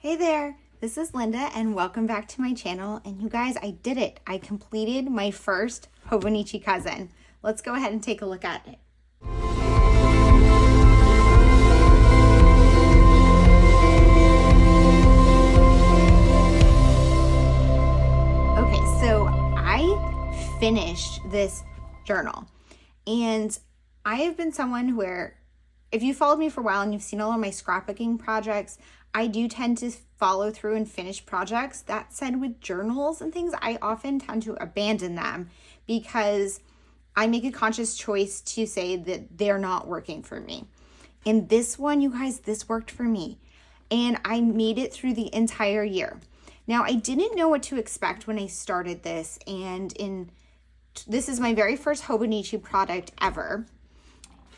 Hey there, this is Linda and welcome back to my channel. And you guys, I did it. I completed my first Hobonichi Cousin. Let's go ahead and take a look at it. Okay, so I finished this journal and I have been someone where if you followed me for a while and you've seen all of my scrapbooking projects, I do tend to follow through and finish projects. That said, with journals and things, I often tend to abandon them because I make a conscious choice to say that they're not working for me. And this one, you guys, this worked for me. And I made it through the entire year. Now, I didn't know what to expect when I started this. And this is my very first Hobonichi product ever.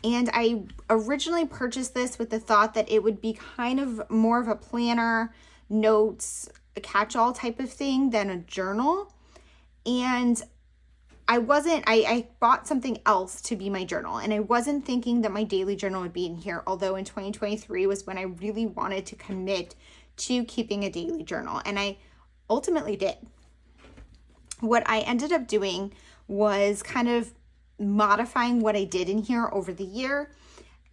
And I originally purchased this with the thought that it would be kind of more of a planner, notes, a catch-all type of thing than a journal. And I bought something else to be my journal. And I wasn't thinking that my daily journal would be in here. Although in 2023 was when I really wanted to commit to keeping a daily journal. And I ultimately did. What I ended up doing was kind of modifying what I did in here over the year,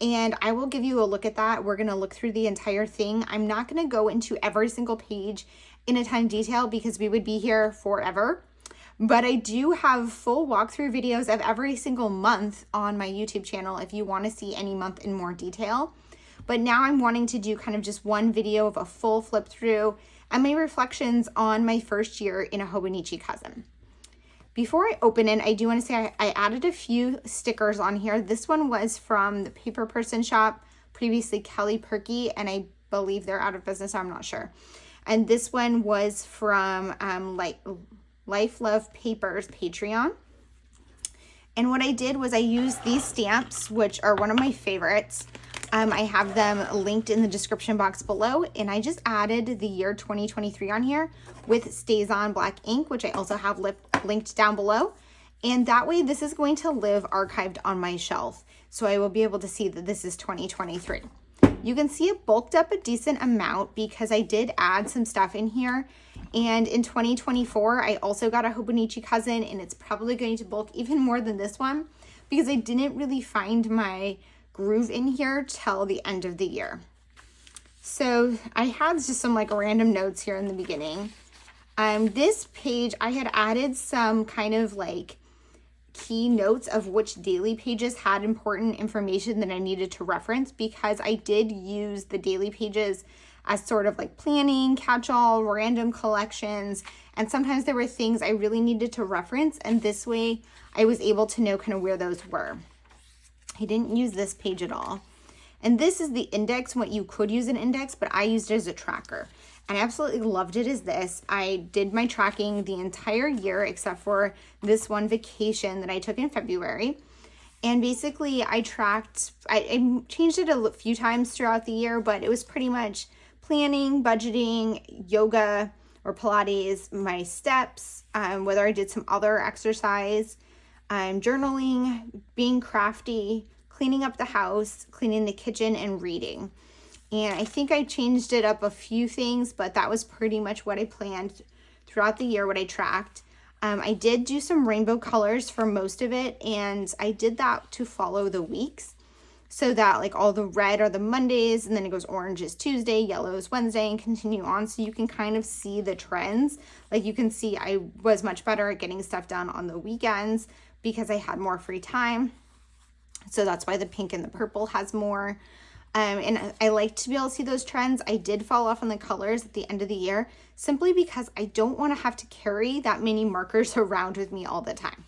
and I will give you a look at that. We're going to look through the entire thing. I'm not going to go into every single page in a ton of detail because we would be here forever, but I do have full walkthrough videos of every single month on my YouTube channel if you want to see any month in more detail. But now I'm wanting to do kind of just one video of a full flip through and my reflections on my first year in a Hobonichi Cousin. Before I open it, I do want to say I added a few stickers on here. This one was from the Paper Person shop, previously Kelly Perky, and I believe they're out of business, I'm not sure. And this one was from Life Love Papers Patreon. And what I did was I used these stamps, which are one of my favorites. I have them linked in the description box below, and I just added the year 2023 on here with Stays On black ink, which I also have linked down below. And that way this is going to live archived on my shelf, so I will be able to see that this is 2023. You can see it bulked up a decent amount because I did add some stuff in here. And in 2024, I also got a Hobonichi Cousin, and it's probably going to bulk even more than this one because I didn't really find my groove in here till the end of the year. So I had just some random notes here in the beginning. This page, I had added some kind of key notes of which daily pages had important information that I needed to reference because I did use the daily pages as sort of planning, catch-all, random collections, and sometimes there were things I really needed to reference, and this way I was able to know kind of where those were. I didn't use this page at all. And this is the index, what you could use an index, but I used it as a tracker. And I absolutely loved it as this. I did my tracking the entire year except for this one vacation that I took in February. And basically I changed it a few times throughout the year, but it was pretty much planning, budgeting, yoga or Pilates, my steps, whether I did some other exercise, journaling, being crafty, cleaning up the house, cleaning the kitchen, and reading. And I think I changed it up a few things, but that was pretty much what I planned throughout the year, what I tracked. I did do some rainbow colors for most of it, and I did that to follow the weeks so that all the red are the Mondays, and then it goes orange is Tuesday, yellow is Wednesday, and continue on, so you can kind of see the trends. You can see I was much better at getting stuff done on the weekends because I had more free time. So that's why the pink and the purple has more. And I like to be able to see those trends. I did fall off on the colors at the end of the year simply because I don't want to have to carry that many markers around with me all the time.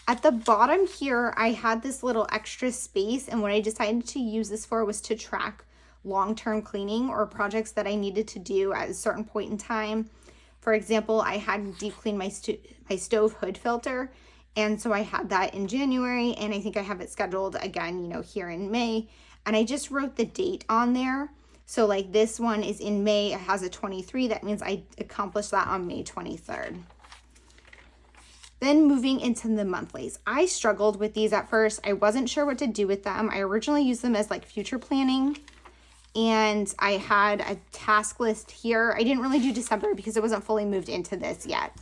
At the bottom here, I had this little extra space, and what I decided to use this for was to track long-term cleaning or projects that I needed to do at a certain point in time. For example, I had deep cleaned my stove hood filter, and so I had that in January, and I think I have it scheduled again, here in May. And I just wrote the date on there. So this one is in May, it has a 23. That means I accomplished that on May 23rd. Then moving into the monthlies. I struggled with these at first. I wasn't sure what to do with them. I originally used them as future planning. and I had a task list here. I didn't really do December because it wasn't fully moved into this yet.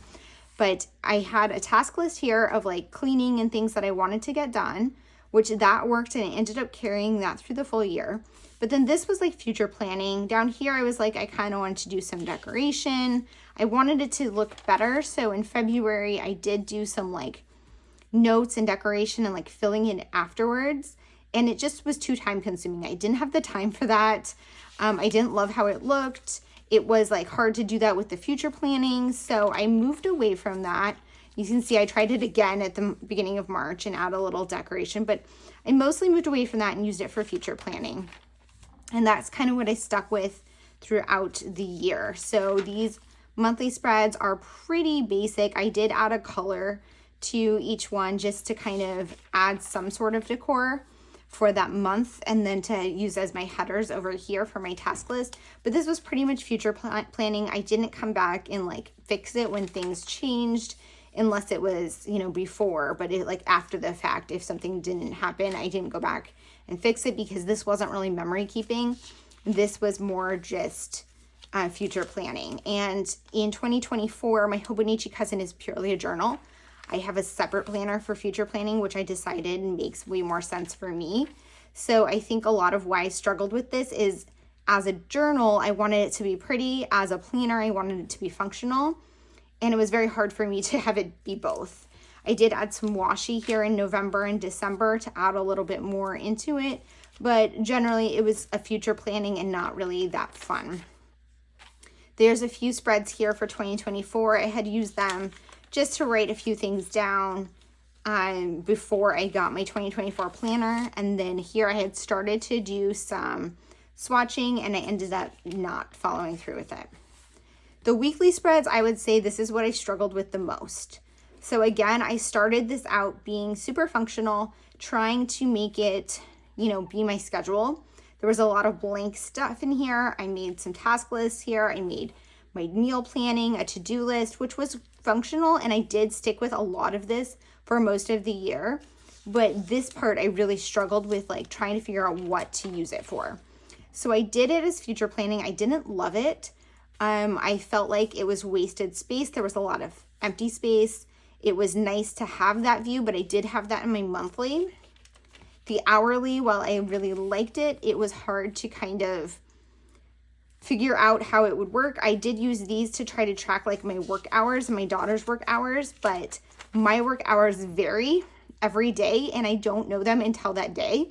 But I had a task list here of like cleaning and things that I wanted to get done, which that worked, and I ended up carrying that through the full year. But then this was like future planning. Down here, I was like, I kind of wanted to do some decoration. I wanted it to look better. So in February, I did do some like notes and decoration and like filling in afterwards. And it just was too time consuming. I didn't have the time for that. I didn't love how it looked. It was like hard to do that with the future planning. So I moved away from that. You can see I tried it again at the beginning of March and add a little decoration, but I mostly moved away from that and used it for future planning. And that's kind of what I stuck with throughout the year. So these monthly spreads are pretty basic. I did add a color to each one just to kind of add some sort of decor for that month, and then to use as my headers over here for my task list. But this was pretty much future planning. I didn't come back and like fix it when things changed, unless it was, you know, before, but it like after the fact, if something didn't happen, I didn't go back and fix it because this wasn't really memory keeping. This was more just future planning. And in 2024, my Hobonichi Cousin is purely a journal. I have a separate planner for future planning, which I decided makes way more sense for me. So I think a lot of why I struggled with this is, as a journal, I wanted it to be pretty. As a planner, I wanted it to be functional. And it was very hard for me to have it be both. I did add some washi here in November and December to add a little bit more into it, but generally it was a future planning and not really that fun. There's a few spreads here for 2024. I had used them just to write a few things down before I got my 2024 planner. And then here I had started to do some swatching, and I ended up not following through with it. The weekly spreads, I would say this is what I struggled with the most. So again, I started this out being super functional, trying to make it, you know, be my schedule. There was a lot of blank stuff in here. I made some task lists here. I made my meal planning, a to-do list, which was functional, and I did stick with a lot of this for most of the year. But this part I really struggled with, like trying to figure out what to use it for. So I did it as future planning. I didn't love it. I felt like it was wasted space. There was a lot of empty space. It was nice to have that view, but I did have that in my monthly. The hourly, while I really liked it, it was hard to kind of figure out how it would work. I did use these to try to track like my work hours and my daughter's work hours, but my work hours vary every day, and I don't know them until that day,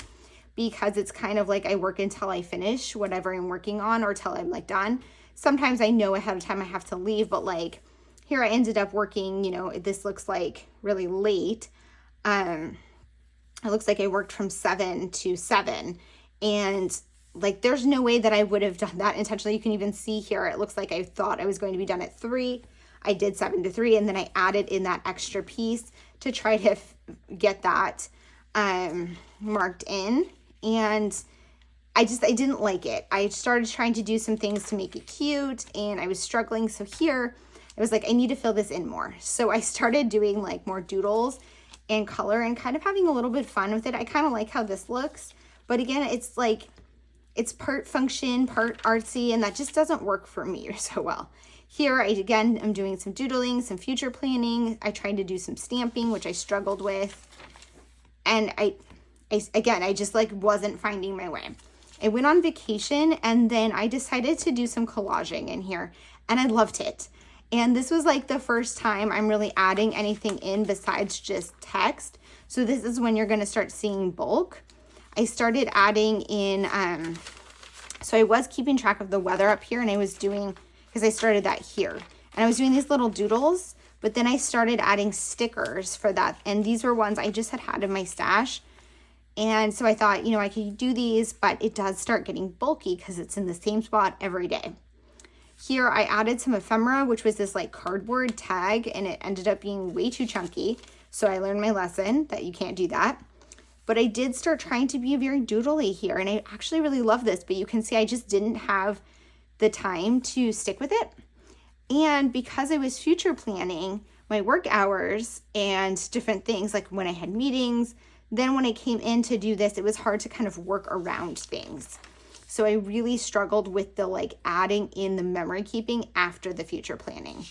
because it's kind of like I work until I finish whatever I'm working on or till I'm like done. Sometimes I know ahead of time I have to leave, but like here I ended up working, you know, this looks like really late. It looks like I worked from 7 to 7, and like there's no way that I would have done that intentionally. You can even see here, it looks like I thought I was going to be done at 3. I did 7 to 3, and then I added in that extra piece to try to get that marked in. And I didn't like it. I started trying to do some things to make it cute, and I was struggling. So here I was like, I need to fill this in more. So I started doing like more doodles and color and kind of having a little bit of fun with it. I kind of like how this looks, but again, it's like, it's part function, part artsy, and that just doesn't work for me so well. Here, again, I'm doing some doodling, some future planning. I tried to do some stamping, which I struggled with. And I just like wasn't finding my way. I went on vacation, and then I decided to do some collaging in here, and I loved it. And this was like the first time I'm really adding anything in besides just text. So this is when you're going to start seeing bulk. I started adding in, so I was keeping track of the weather up here, and I was doing, because I started that here. And I was doing these little doodles, but then I started adding stickers for that. And these were ones I just had in my stash. And so I thought, you know, I could do these, but it does start getting bulky because it's in the same spot every day. Here I added some ephemera, which was this like cardboard tag, and it ended up being way too chunky. So I learned my lesson that you can't do that. But I did start trying to be very doodly here, and I actually really love this, but you can see I just didn't have the time to stick with it. And because I was future planning my work hours and different things, like when I had meetings, then when I came in to do this, it was hard to kind of work around things. So I really struggled with the like adding in the memory keeping after the future planning.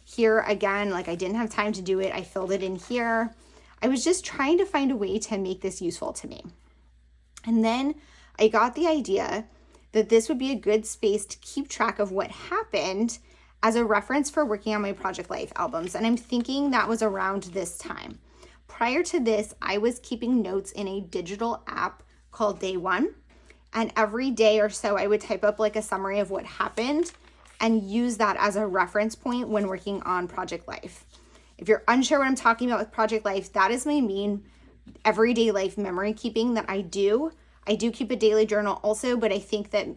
Here again, like I didn't have time to do it. I filled it in here. I was just trying to find a way to make this useful to me. And then I got the idea that this would be a good space to keep track of what happened as a reference for working on my Project Life albums. And I'm thinking that was around this time. Prior to this, I was keeping notes in a digital app called Day One. And every day or so, I would type up like a summary of what happened and use that as a reference point when working on Project Life. If you're unsure what I'm talking about with Project Life, that is my main everyday life memory keeping that I do. I do keep a daily journal also, but I think that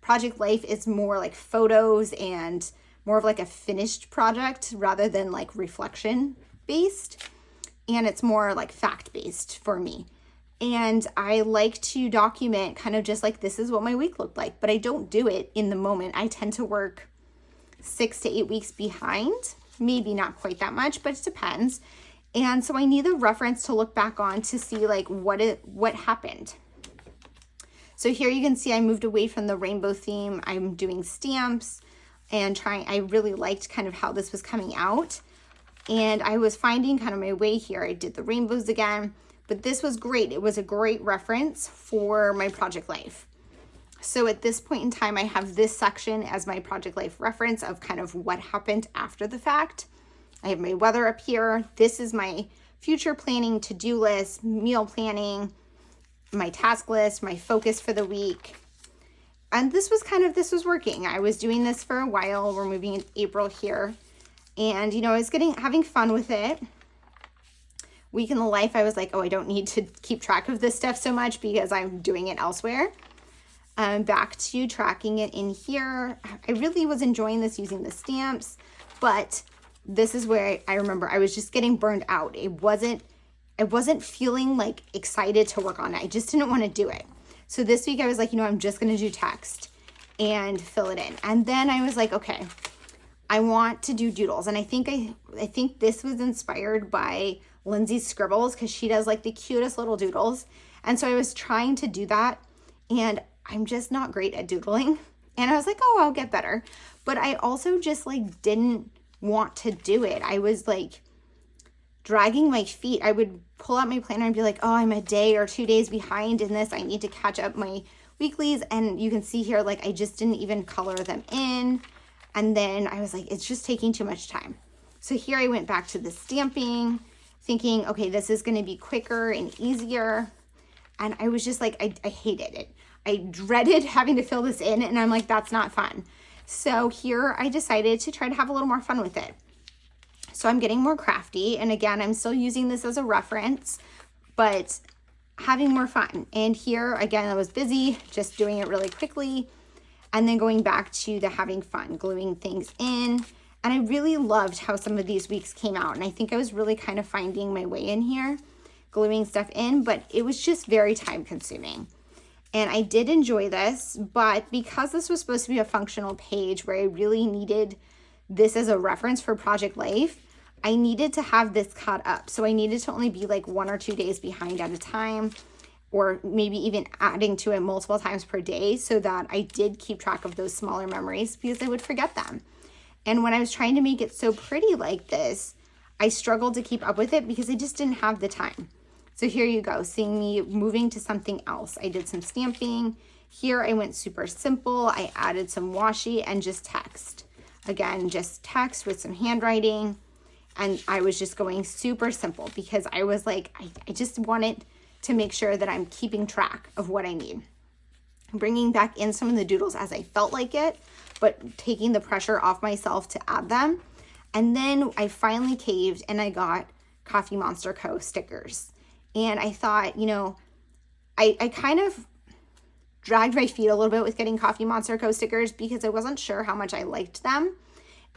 Project Life is more like photos and more of like a finished project rather than like reflection based. And it's more like fact based for me. And I like to document kind of just like this is what my week looked like, but I don't do it in the moment. I tend to work 6 to 8 weeks behind, maybe not quite that much, but it depends. And so I need a reference to look back on to see like what happened. So here you can see I moved away from the rainbow theme. I'm doing stamps and I really liked kind of how this was coming out. And I was finding kind of my way here. I did the rainbows again, but this was great. It was a great reference for my Project Life. So at this point in time, I have this section as my Project Life reference of kind of what happened after the fact. I have my weather up here. This is my future planning, to-do list, meal planning, my task list, my focus for the week. And this was working. I was doing this for a while. We're moving in April here. And, you know, I was having fun with it. Week in the life, I was like, oh, I don't need to keep track of this stuff so much because I'm doing it elsewhere. Back to tracking it in here. I really was enjoying this using the stamps, but this is where I remember I was just getting burned out. I wasn't feeling like excited to work on it. I just didn't want to do it. So this week I was like, you know, I'm just going to do text and fill it in. And then I was like, okay, I want to do doodles. And I think this was inspired by Lindsey Scribbles because she does like the cutest little doodles. And so I was trying to do that and I'm just not great at doodling. And I was like, oh, I'll get better. But I also just like didn't want to do it. I was like dragging my feet. I would pull out my planner and be like, oh, I'm a day or 2 days behind in this. I need to catch up my weeklies. And you can see here, like I just didn't even color them in. And then I was like, it's just taking too much time. So here I went back to the stamping, thinking, okay, this is going to be quicker and easier. And I was just like, I hated it. I dreaded having to fill this in. And I'm like, that's not fun. So here I decided to try to have a little more fun with it. So I'm getting more crafty. And again, I'm still using this as a reference, but having more fun. And here, again, I was busy just doing it really quickly. And then going back to the having fun, gluing things in. And I really loved how some of these weeks came out. And I think I was really kind of finding my way in here, gluing stuff in, but it was just very time consuming. And I did enjoy this, but because this was supposed to be a functional page where I really needed this as a reference for Project Life, I needed to have this caught up. So I needed to only be like 1 or 2 days behind at a time, or maybe even adding to it multiple times per day so that I did keep track of those smaller memories because I would forget them. And when I was trying to make it so pretty like this, I struggled to keep up with it because I just didn't have the time. So here you go, seeing me moving to something else. I did some stamping. Here I went super simple. I added some washi and just text. Again, just text with some handwriting. And I was just going super simple because I was like, I just wanted to make sure that I'm keeping track of what I need. I'm bringing back in some of the doodles as I felt like it, but taking the pressure off myself to add them. And then I finally caved and I got Coffee Monsterz Co stickers. And I thought, you know, I kind of dragged my feet a little bit with getting Coffee Monsterz Co stickers because I wasn't sure how much I liked them.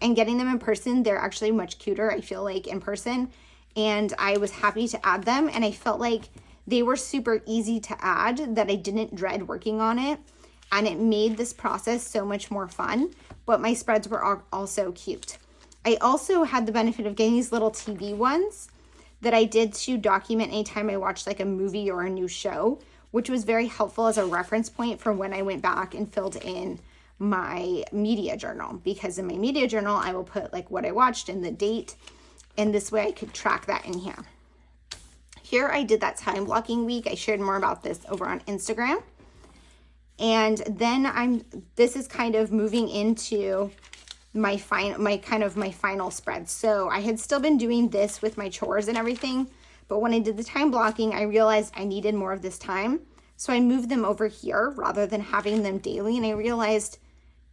And getting them in person, they're actually much cuter, I feel like, in person. And I was happy to add them. And I felt like they were super easy to add, that I didn't dread working on it. And it made this process so much more fun. But my spreads were also cute. I also had the benefit of getting these little TV ones that I did to document anytime I watched like a movie or a new show, which was very helpful as a reference point for when I went back and filled in my media journal, because in my media journal, I will put like what I watched and the date, and this way I could track that in here. Here I did that time blocking week. I shared more about this over on Instagram. And then this is kind of moving into my final spread. So I had still been doing this with my chores and everything, but when I did the time blocking, I realized I needed more of this time. So I moved them over here rather than having them daily. And I realized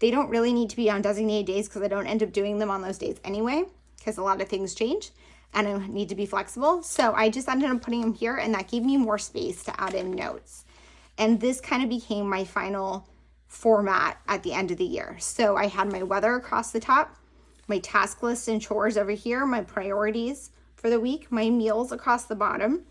they don't really need to be on designated days because I don't end up doing them on those days anyway, because a lot of things change and I need to be flexible. So I just ended up putting them here, and that gave me more space to add in notes. And this kind of became my final format at the end of the year. So I had my weather across the top, my task list and chores over here, my priorities for the week, my meals across the bottom,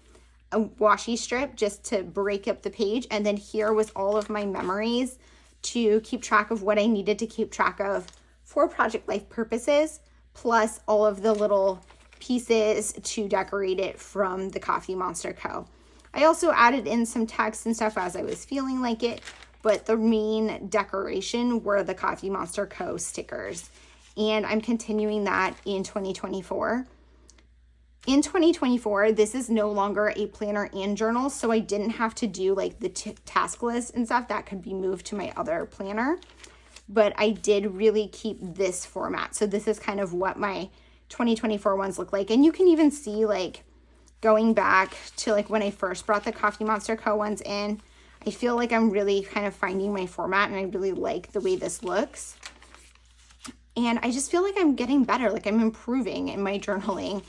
a washi strip just to break up the page, and then here was all of my memories to keep track of what I needed to keep track of for project life purposes, plus all of the little pieces to decorate it from the Coffee Monsterz Co. I also added in some text and stuff as I was feeling like it, but the main decoration were the Coffee Monsterz Co stickers, and I'm continuing that in 2024. In 2024, this is no longer a planner and journal, so I didn't have to do like the task list and stuff. That could be moved to my other planner, but I did really keep this format. So this is kind of what my 2024 ones look like. And you can even see like going back to like when I first brought the Coffee Monsterz Co ones in, I feel like I'm really kind of finding my format, and I really like the way this looks. And I just feel like I'm getting better, like I'm improving in my journaling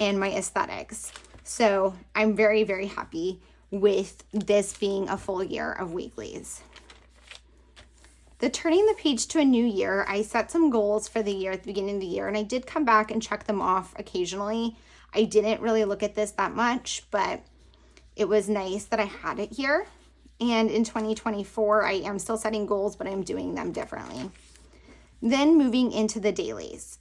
and my aesthetics. So I'm very, very happy with this being a full year of weeklies. The turning the page to a new year, I set some goals for the year at the beginning of the year, and I did come back and check them off occasionally. I didn't really look at this that much, but it was nice that I had it here. And in 2024, I am still setting goals, but I'm doing them differently. Then moving into the dailies.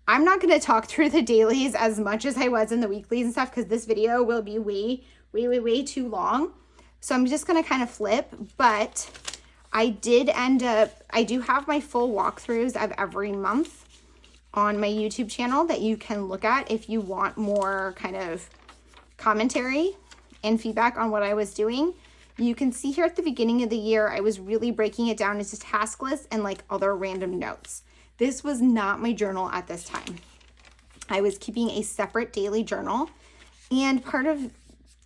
I'm not going to talk through the dailies as much as I was in the weeklies and stuff, because this video will be way too long. So I'm just going to kind of flip, but I do have my full walkthroughs of every month on my YouTube channel that you can look at if you want more kind of commentary and feedback on what I was doing. You can see here at the beginning of the year, I was really breaking it down into task lists and like other random notes. This was not my journal at this time. I was keeping a separate daily journal, and part of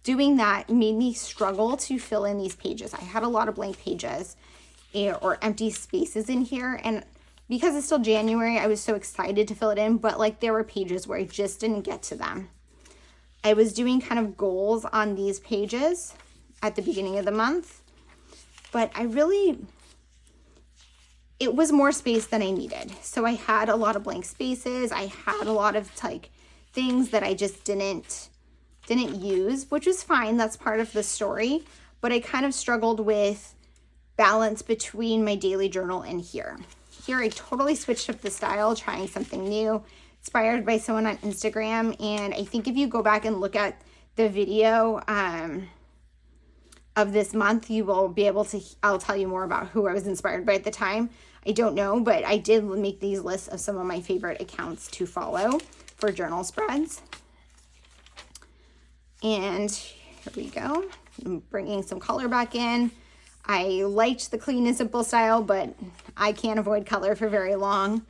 doing that made me struggle to fill in these pages. I had a lot of blank pages or empty spaces in here, and because it's still January, I was so excited to fill it in, but like there were pages where I just didn't get to them. I was doing kind of goals on these pages at the beginning of the month, but it was more space than I needed. So I had a lot of blank spaces. I had a lot of like things that I just didn't use, which is fine. That's part of the story. But I kind of struggled with balance between my daily journal and here. Here I totally switched up the style, trying something new, inspired by someone on Instagram. And I think if you go back and look at the video of this month, you will be able to, I'll tell you more about who I was inspired by at the time. I don't know, but I did make these lists of some of my favorite accounts to follow for journal spreads. And here we go. I'm bringing some color back in. I liked the clean and simple style, but I can't avoid color for very long.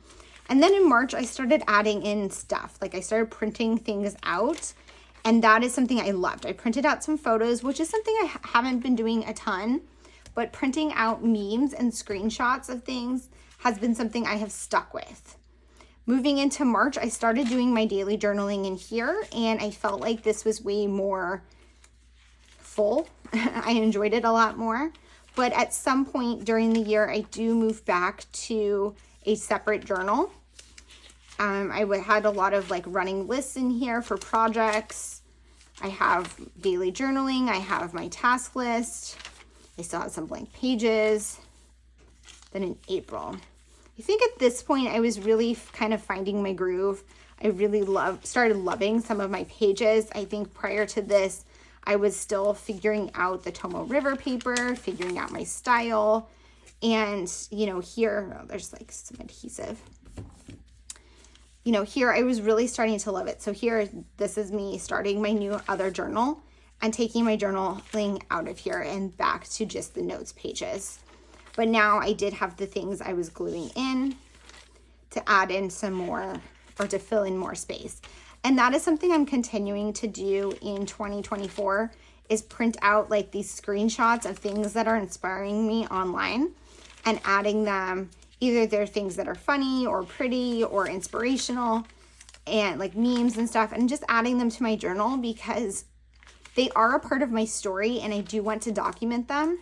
And then in March, I started adding in stuff. Like I started printing things out, and that is something I loved. I printed out some photos, which is something I haven't been doing a ton, but printing out memes and screenshots of things has been something I have stuck with. Moving into March, I started doing my daily journaling in here, and I felt like this was way more full. I enjoyed it a lot more. But at some point during the year, I do move back to a separate journal. I had a lot of like running lists in here for projects. I have daily journaling. I have my task list. I still have some blank pages. Then in April, I think at this point I was really kind of finding my groove. I really started loving some of my pages. I think prior to this, I was still figuring out the Tomo River paper, figuring out my style. And, you know, here, oh, there's like some adhesive. You know, here I was really starting to love it. So here, this is me starting my new other journal and taking my journaling out of here and back to just the notes pages. But now I did have the things I was gluing in to add in some more, or to fill in more space. And that is something I'm continuing to do in 2024, is print out like these screenshots of things that are inspiring me online and adding them. Either they're things that are funny or pretty or inspirational and like memes and stuff, and just adding them to my journal because they are a part of my story and I do want to document them.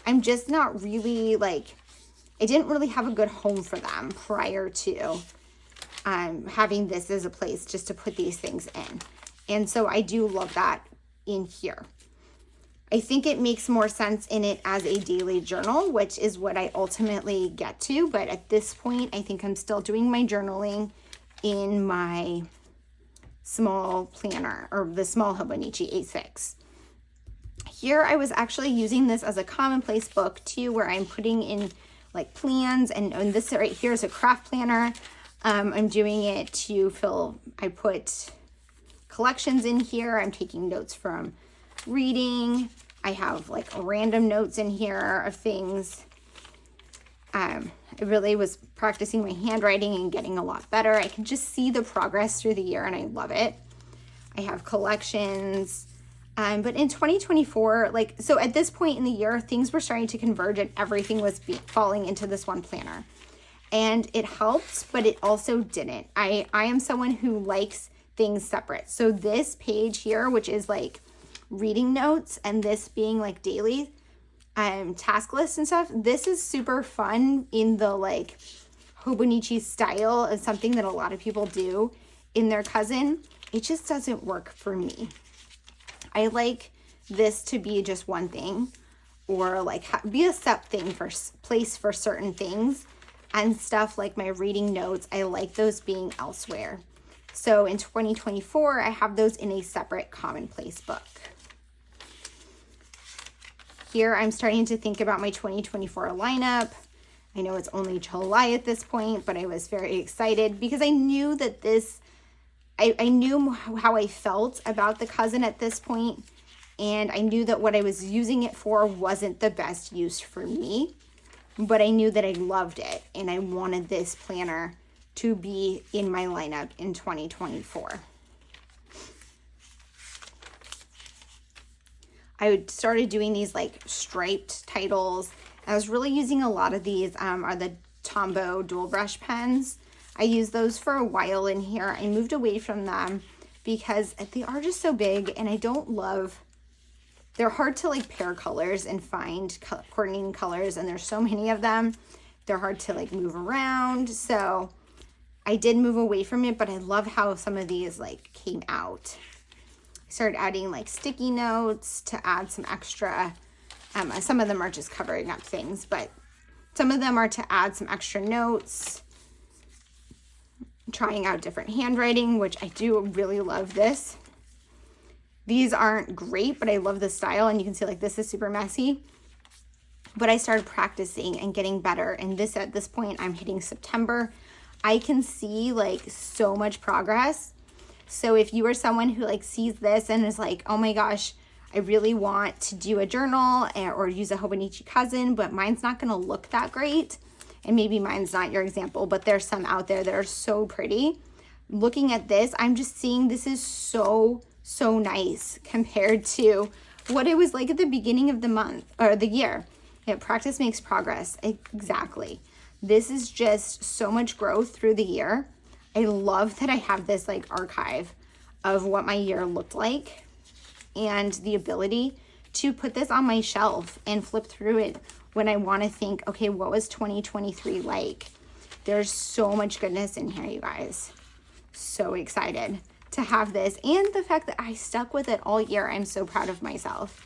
I'm just not really like, I didn't really have a good home for them prior to having this as a place just to put these things in. And so I do love that in here. I think it makes more sense in it as a daily journal, which is what I ultimately get to. But at this point, I think I'm still doing my journaling in my small planner, or the small Hobonichi A6. Here, I was actually using this as a commonplace book too, where I'm putting in like plans, and this right here is a craft planner. I'm doing it to fill, I put collections in here. I'm taking notes from reading. I have like random notes in here of things. I really was practicing my handwriting and getting a lot better. I can just see the progress through the year and I love it. I have collections. But in 2024, like, so at this point in the year, things were starting to converge and everything was falling into this one planner. And it helped, but it also didn't. I am someone who likes things separate. So this page here, which is like reading notes, and this being like daily task lists and stuff, this is super fun in the like Hobonichi style of something that a lot of people do in their cousin. It just doesn't work for me. I like this to be just one thing, or like be a set thing for place for certain things, and stuff like my reading notes, I like those being elsewhere. So in 2024, I have those in a separate commonplace book. Here, I'm starting to think about my 2024 lineup. I know it's only July at this point, but I was very excited because I knew that this, I knew how I felt about the cousin at this point, and I knew that what I was using it for wasn't the best use for me, but I knew that I loved it, and I wanted this planner to be in my lineup in 2024. I started doing these like striped titles. I was really using a lot of these are the Tombow dual brush pens. I used those for a while in here. I moved away from them because they are just so big, and I don't love, they're hard to like pair colors and find coordinating colors, and there's so many of them. They're hard to like move around. So I did move away from it, but I love how some of these like came out. I started adding like sticky notes to add some extra, some of them are just covering up things, but some of them are to add some extra notes. Trying out different handwriting, which I do really love this. These aren't great, but I love the style, and you can see like this is super messy. But I started practicing and getting better, and this at this point I'm hitting September. I can see like so much progress. So if you are someone who like sees this and is like, oh my gosh, I really want to do a journal or use a Hobonichi Cousin, but mine's not going to look that great. And maybe mine's not your example, but there's some out there that are so pretty. Looking at this, I'm just seeing this is so nice compared to what it was like at the beginning of the month or the year. Yeah, practice makes progress. Exactly. This is just so much growth through the year. I love that I have this like archive of what my year looked like, and the ability to put this on my shelf and flip through it when I want to think, okay, what was 2023 like? There's so much goodness in here, you guys. So excited to have this, and the fact that I stuck with it all year. I'm so proud of myself.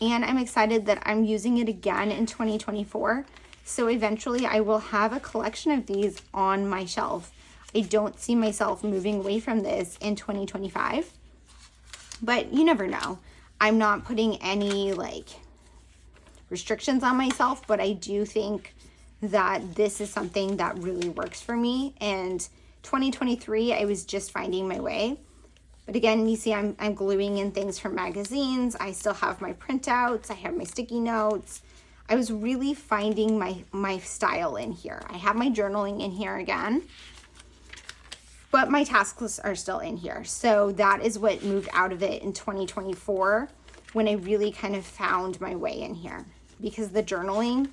And I'm excited that I'm using it again in 2024. So eventually I will have a collection of these on my shelf. I don't see myself moving away from this in 2025. but you never know. I'm not putting any like restrictions on myself, but I do think that this is something that really works for me. And 2023, I was just finding my way. But again, you see I'm gluing in things from magazines. I still have my printouts. I have my sticky notes. I was really finding my style in here. I have my journaling in here again, but my task lists are still in here. So that is what moved out of it in 2024 when I really kind of found my way in here, because the journaling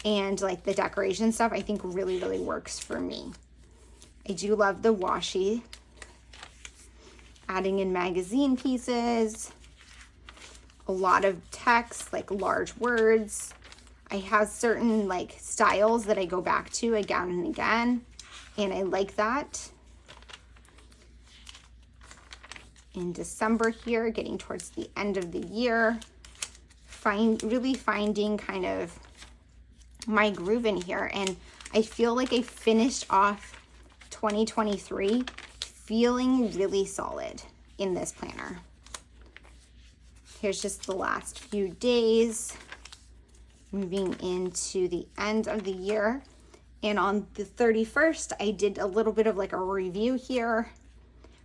and like the decoration stuff, I think really, really works for me. I do love the washi, adding in magazine pieces, a lot of text, like large words. I have certain like styles that I go back to again and again, and I like that. In December here, getting towards the end of the year, really finding kind of my groove in here. And I feel like I finished off 2023 feeling really solid in this planner. Here's just the last few days, moving into the end of the year. And on the 31st, I did a little bit of like a review here,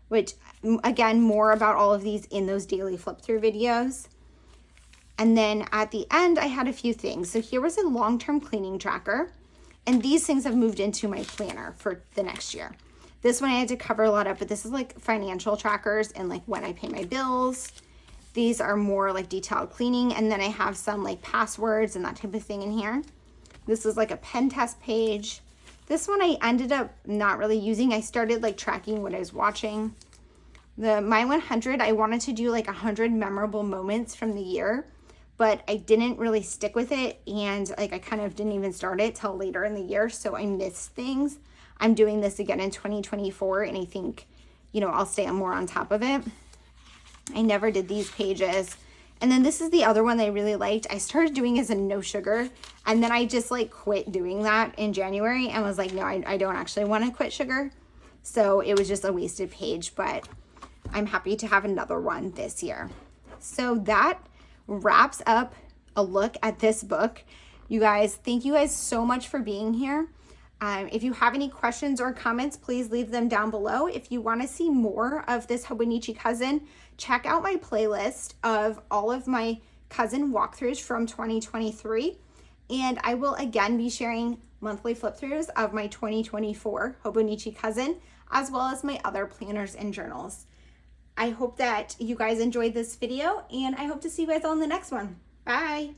which again, more about all of these in those daily flip through videos. And then at the end, I had a few things. So here was a long-term cleaning tracker, and these things have moved into my planner for the next year. This one I had to cover a lot up, but this is like financial trackers and like when I pay my bills. These are more like detailed cleaning, and then I have some like passwords and that type of thing in here. This is like a pen test page. This one I ended up not really using. I started like tracking what I was watching. My 100, I wanted to do like 100 memorable moments from the year, but I didn't really stick with it, and like I kind of didn't even start it till later in the year, so I missed things. I'm doing this again in 2024, and I think, you know, I'll stay more on top of it. I never did these pages. And then this is the other one that I really liked. I started doing as a no sugar, and then I just like quit doing that in January and was like, no, I don't actually want to quit sugar. So it was just a wasted page, but I'm happy to have another one this year. So that wraps up a look at this book. You guys, thank you guys so much for being here. If you have any questions or comments, please leave them down below. If you want to see more of this Hobonichi Cousin, check out my playlist of all of my cousin walkthroughs from 2023. And I will again be sharing monthly flip throughs of my 2024 Hobonichi Cousin, as well as my other planners and journals. I hope that you guys enjoyed this video, and I hope to see you guys on the next one. Bye.